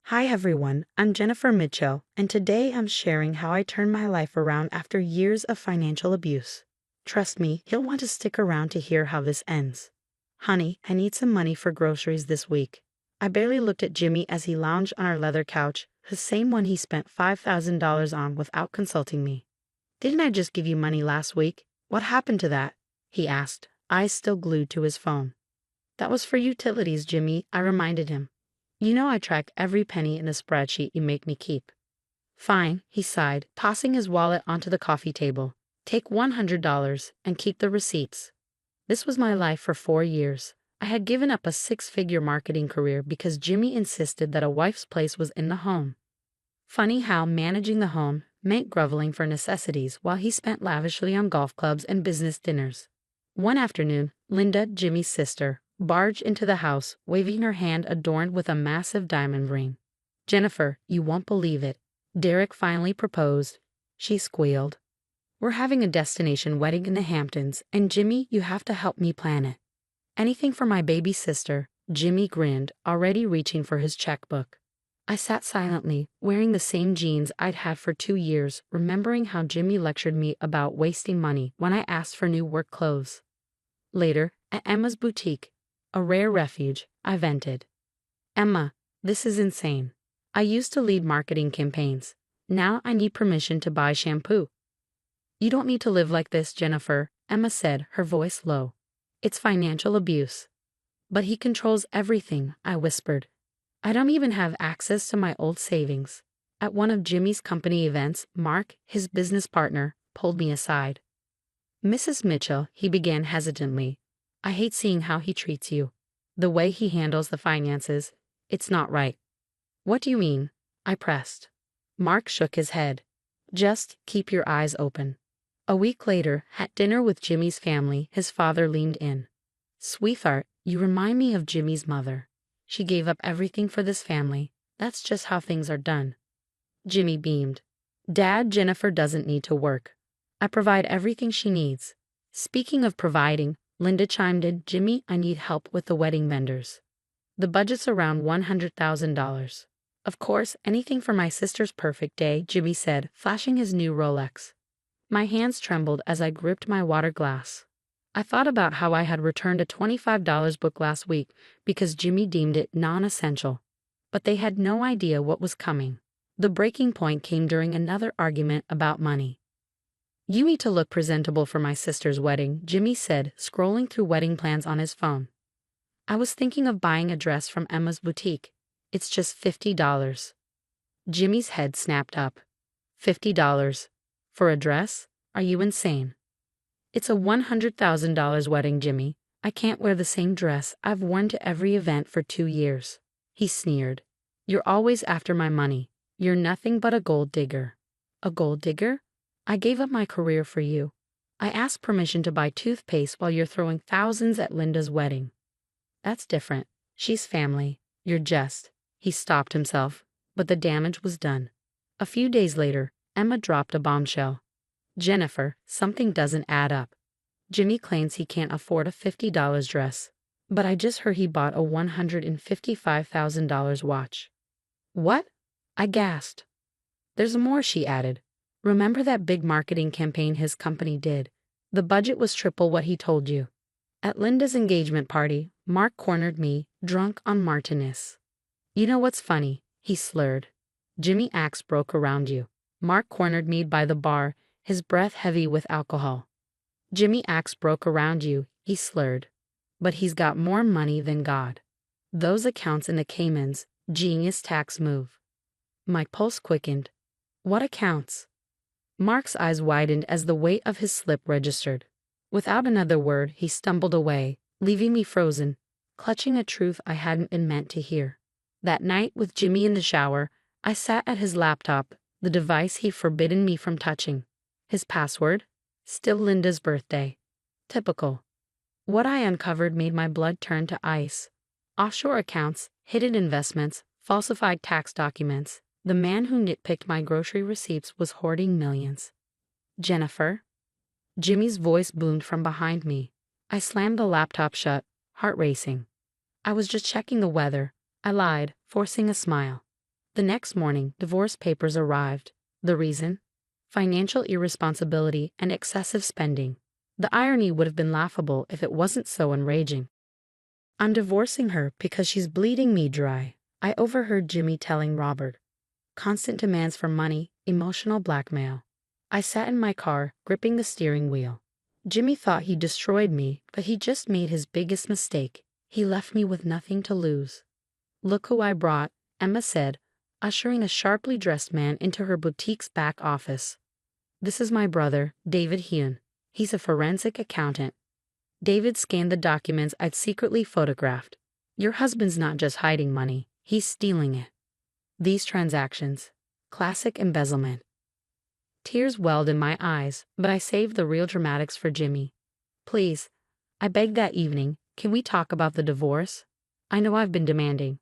Hi everyone, I'm Jennifer Mitchell, and today I'm sharing how I turned my life around after years of financial abuse. Trust me, you'll want to stick around to hear how this ends. Honey, I need some money for groceries this week. I barely looked at Jimmy as he lounged on our leather couch, the same one he spent $5,000 on without consulting me. Didn't I just give you money last week? What happened to that? He asked, eyes still glued to his phone. That was for utilities, Jimmy, I reminded him. You know I track every penny in the spreadsheet you make me keep. Fine, he sighed, tossing his wallet onto the coffee table. Take $100 and keep the receipts. This was my life for 4 years. I had given up a 6-figure marketing career because Jimmy insisted that a wife's place was in the home. Funny how managing the home meant groveling for necessities while he spent lavishly on golf clubs and business dinners. One afternoon, Linda, Jimmy's sister, barged into the house, waving her hand adorned with a massive diamond ring. Jennifer, you won't believe it. Derek finally proposed. She squealed. We're having a destination wedding in the Hamptons, and Jimmy, you have to help me plan it. Anything for my baby sister, Jimmy grinned, already reaching for his checkbook. I sat silently, wearing the same jeans I'd had for 2 years, remembering how Jimmy lectured me about wasting money when I asked for new work clothes. Later, at Emma's boutique, a rare refuge, I vented. Emma, this is insane. I used to lead marketing campaigns. Now I need permission to buy shampoo. You don't need to live like this, Jennifer, Emma said, her voice low. It's financial abuse. But he controls everything, I whispered. I don't even have access to my old savings. At one of Jimmy's company events, Mark, his business partner, pulled me aside. Mrs. Mitchell, he began hesitantly. I hate seeing how he treats you. The way he handles the finances, it's not right. What do you mean? I pressed. Mark shook his head. Just keep your eyes open. A week later, at dinner with Jimmy's family, his father leaned in. Sweetheart, you remind me of Jimmy's mother. She gave up everything for this family. That's just how things are done. Jimmy beamed. Dad, Jennifer doesn't need to work. I provide everything she needs. Speaking of providing, Linda chimed in, Jimmy, I need help with the wedding vendors. The budget's around $100,000. Of course, anything for my sister's perfect day, Jimmy said, flashing his new Rolex. My hands trembled as I gripped my water glass. I thought about how I had returned a $25 book last week because Jimmy deemed it non-essential. But they had no idea what was coming. The breaking point came during another argument about money. You need to look presentable for my sister's wedding, Jimmy said, scrolling through wedding plans on his phone. I was thinking of buying a dress from Emma's boutique. It's just $50. Jimmy's head snapped up. $50. For a dress? Are you insane? It's a $100,000 wedding, Jimmy. I can't wear the same dress I've worn to every event for 2 years. He sneered. You're always after my money. You're nothing but a gold digger. A gold digger? I gave up my career for you. I asked permission to buy toothpaste while you're throwing thousands at Linda's wedding. That's different. She's family. You're just. He stopped himself, but the damage was done. A few days later, Emma dropped a bombshell. Jennifer, something doesn't add up. Jimmy claims he can't afford a $50 dress, but I just heard he bought a $155,000 watch. What? I gasped. There's more, she added. Remember that big marketing campaign his company did? The budget was triple what he told you. At Linda's engagement party, Mark cornered me, drunk on Martinez. You know what's funny? He slurred. Jimmy axe broke around you. Mark cornered me by the bar, his breath heavy with alcohol. Jimmy axe broke around you, he slurred. But he's got more money than God. Those accounts in the Caymans, genius tax move. My pulse quickened. What accounts? Mark's eyes widened as the weight of his slip registered. Without another word, he stumbled away, leaving me frozen, clutching a truth I hadn't been meant to hear. That night, with Jimmy in the shower, I sat at his laptop, the device he'd forbidden me from touching. His password? Still Linda's birthday. Typical. What I uncovered made my blood turn to ice. Offshore accounts, hidden investments, falsified tax documents. The man who nitpicked my grocery receipts was hoarding millions. Jennifer? Jimmy's voice boomed from behind me. I slammed the laptop shut, heart racing. I was just checking the weather. I lied, forcing a smile. The next morning, divorce papers arrived. The reason? Financial irresponsibility and excessive spending. The irony would have been laughable if it wasn't so enraging. I'm divorcing her because she's bleeding me dry, I overheard Jimmy telling Robert. Constant demands for money, emotional blackmail. I sat in my car, gripping the steering wheel. Jimmy thought he destroyed me, but he just made his biggest mistake. He left me with nothing to lose. Look who I brought, Emma said, ushering a sharply dressed man into her boutique's back office. This is my brother, David Heun. He's a forensic accountant. David scanned the documents I'd secretly photographed. Your husband's not just hiding money, he's stealing it. These transactions. Classic embezzlement. Tears welled in my eyes, but I saved the real dramatics for Jimmy. Please, I begged that evening, can we talk about the divorce? I know I've been demanding.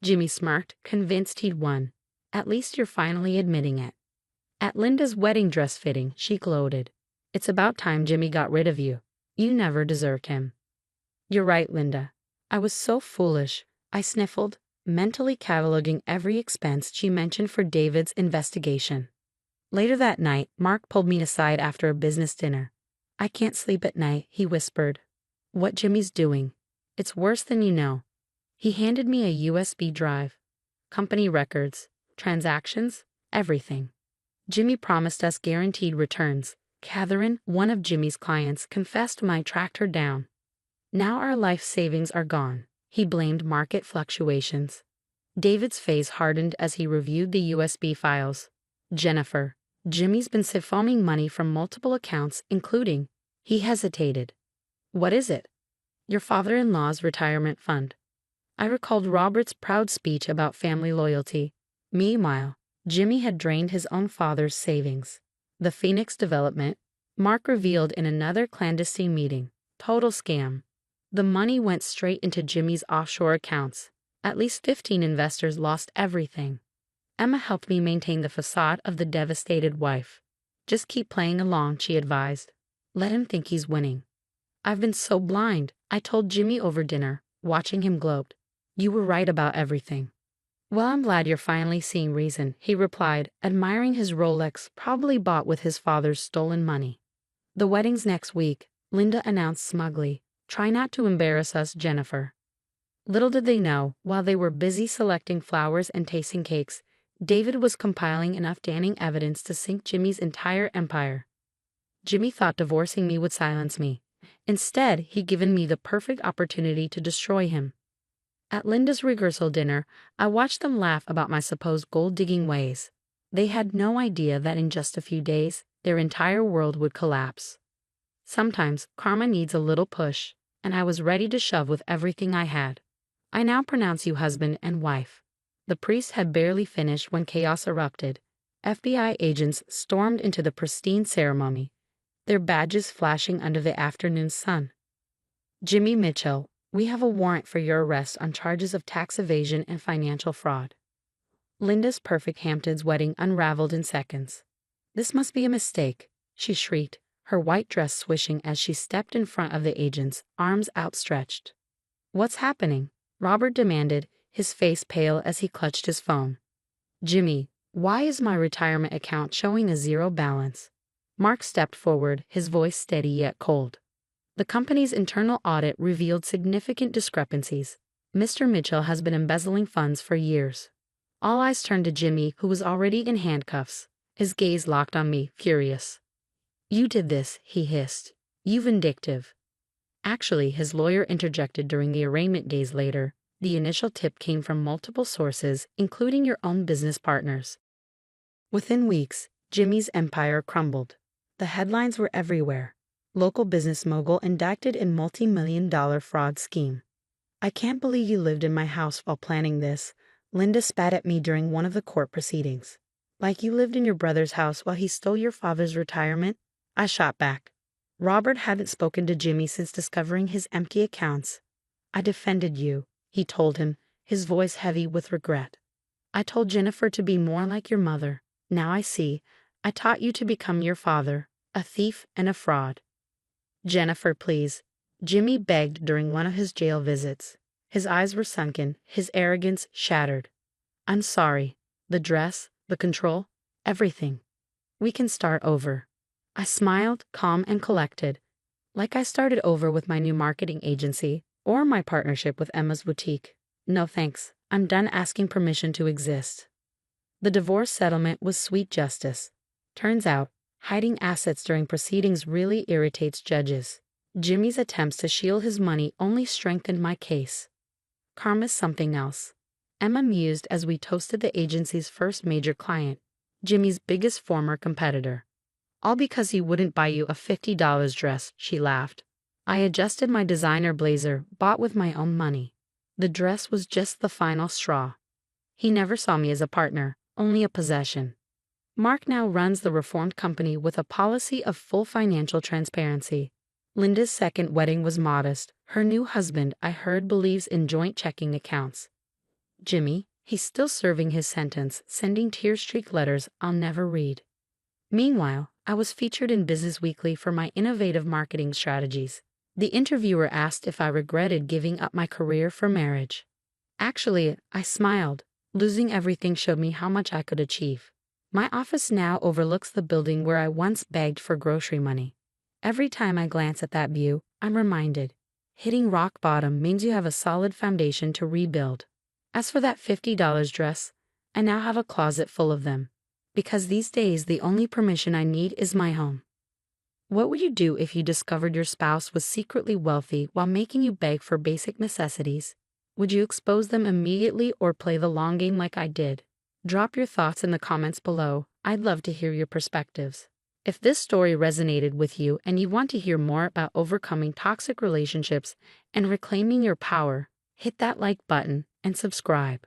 Jimmy smirked, convinced he'd won. At least you're finally admitting it. At Linda's wedding dress fitting, she gloated. It's about time Jimmy got rid of you. You never deserved him. You're right, Linda. I was so foolish, I sniffled, mentally cataloging every expense she mentioned for David's investigation. Later that night, Mark pulled me aside after a business dinner. I can't sleep at night, he whispered. What Jimmy's doing. It's worse than you know. He handed me a USB drive. Company records, transactions, everything. Jimmy promised us guaranteed returns. Catherine, one of Jimmy's clients, confessed I tracked her down. Now our life savings are gone. He blamed market fluctuations. David's face hardened as he reviewed the USB files. Jennifer, Jimmy's been siphoning money from multiple accounts, including. He hesitated. What is it? Your father-in-law's retirement fund. I recalled Robert's proud speech about family loyalty. Meanwhile, Jimmy had drained his own father's savings. The Phoenix development, Mark revealed in another clandestine meeting. Total scam. The money went straight into Jimmy's offshore accounts. At least 15 investors lost everything. Emma helped me maintain the facade of the devastated wife. Just keep playing along, she advised. Let him think he's winning. I've been so blind, I told Jimmy over dinner, watching him gloat. You were right about everything. Well, I'm glad you're finally seeing reason, he replied, admiring his Rolex probably bought with his father's stolen money. The wedding's next week, Linda announced smugly. Try not to embarrass us, Jennifer. Little did they know, while they were busy selecting flowers and tasting cakes, David was compiling enough damning evidence to sink Jimmy's entire empire. Jimmy thought divorcing me would silence me. Instead, he'd given me the perfect opportunity to destroy him. At Linda's rehearsal dinner, I watched them laugh about my supposed gold-digging ways. They had no idea that in just a few days, their entire world would collapse. Sometimes, karma needs a little push, and I was ready to shove with everything I had. I now pronounce you husband and wife. The priest had barely finished when chaos erupted. FBI agents stormed into the pristine ceremony, their badges flashing under the afternoon sun. Jimmy Mitchell, we have a warrant for your arrest on charges of tax evasion and financial fraud. Linda's perfect Hamptons wedding unraveled in seconds. This must be a mistake, she shrieked, her white dress swishing as she stepped in front of the agents, arms outstretched. What's happening? Robert demanded, his face pale as he clutched his phone. Jimmy, why is my retirement account showing a zero balance? Mark stepped forward, his voice steady yet cold. The company's internal audit revealed significant discrepancies. Mr. Mitchell has been embezzling funds for years. All eyes turned to Jimmy, who was already in handcuffs. His gaze locked on me, furious. You did this, he hissed. You vindictive. Actually, his lawyer interjected during the arraignment days later. The initial tip came from multiple sources, including your own business partners. Within weeks, Jimmy's empire crumbled. The headlines were everywhere. Local business mogul indicted in multi-million-dollar fraud scheme. I can't believe you lived in my house while planning this, Linda spat at me during one of the court proceedings. Like you lived in your brother's house while he stole your father's retirement? I shot back. Robert hadn't spoken to Jimmy since discovering his empty accounts. I defended you, he told him, his voice heavy with regret. I told Jennifer to be more like your mother. Now I see. I taught you to become your father, a thief and a fraud. Jennifer, please, Jimmy begged during one of his jail visits. His eyes were sunken, his arrogance shattered. I'm sorry. The dress, the control, everything. We can start over. I smiled, calm and collected, like I started over with my new marketing agency or my partnership with Emma's boutique. No thanks, I'm done asking permission to exist. The divorce settlement was sweet justice. Turns out, hiding assets during proceedings really irritates judges. Jimmy's attempts to shield his money only strengthened my case. Karma's something else. Emma mused as we toasted the agency's first major client, Jimmy's biggest former competitor. All because he wouldn't buy you a $50 dress, she laughed. I adjusted my designer blazer, bought with my own money. The dress was just the final straw. He never saw me as a partner, only a possession. Mark now runs the reformed company with a policy of full financial transparency. Linda's second wedding was modest. Her new husband, I heard, believes in joint checking accounts. Jimmy, he's still serving his sentence, sending tear-streaked letters I'll never read. Meanwhile, I was featured in Business Weekly for my innovative marketing strategies. The interviewer asked if I regretted giving up my career for marriage. Actually, I smiled. Losing everything showed me how much I could achieve. My office now overlooks the building where I once begged for grocery money. Every time I glance at that view, I'm reminded, hitting rock bottom means you have a solid foundation to rebuild. As for that $50 dress, I now have a closet full of them. Because these days the only permission I need is my home. What would you do if you discovered your spouse was secretly wealthy while making you beg for basic necessities? Would you expose them immediately or play the long game like I did? Drop your thoughts in the comments below. I'd love to hear your perspectives. If this story resonated with you and you want to hear more about overcoming toxic relationships and reclaiming your power, hit that like button and subscribe.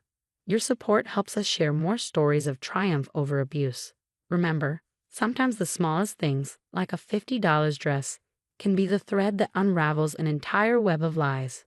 Your support helps us share more stories of triumph over abuse. Remember, sometimes the smallest things, like a $50 dress, can be the thread that unravels an entire web of lies.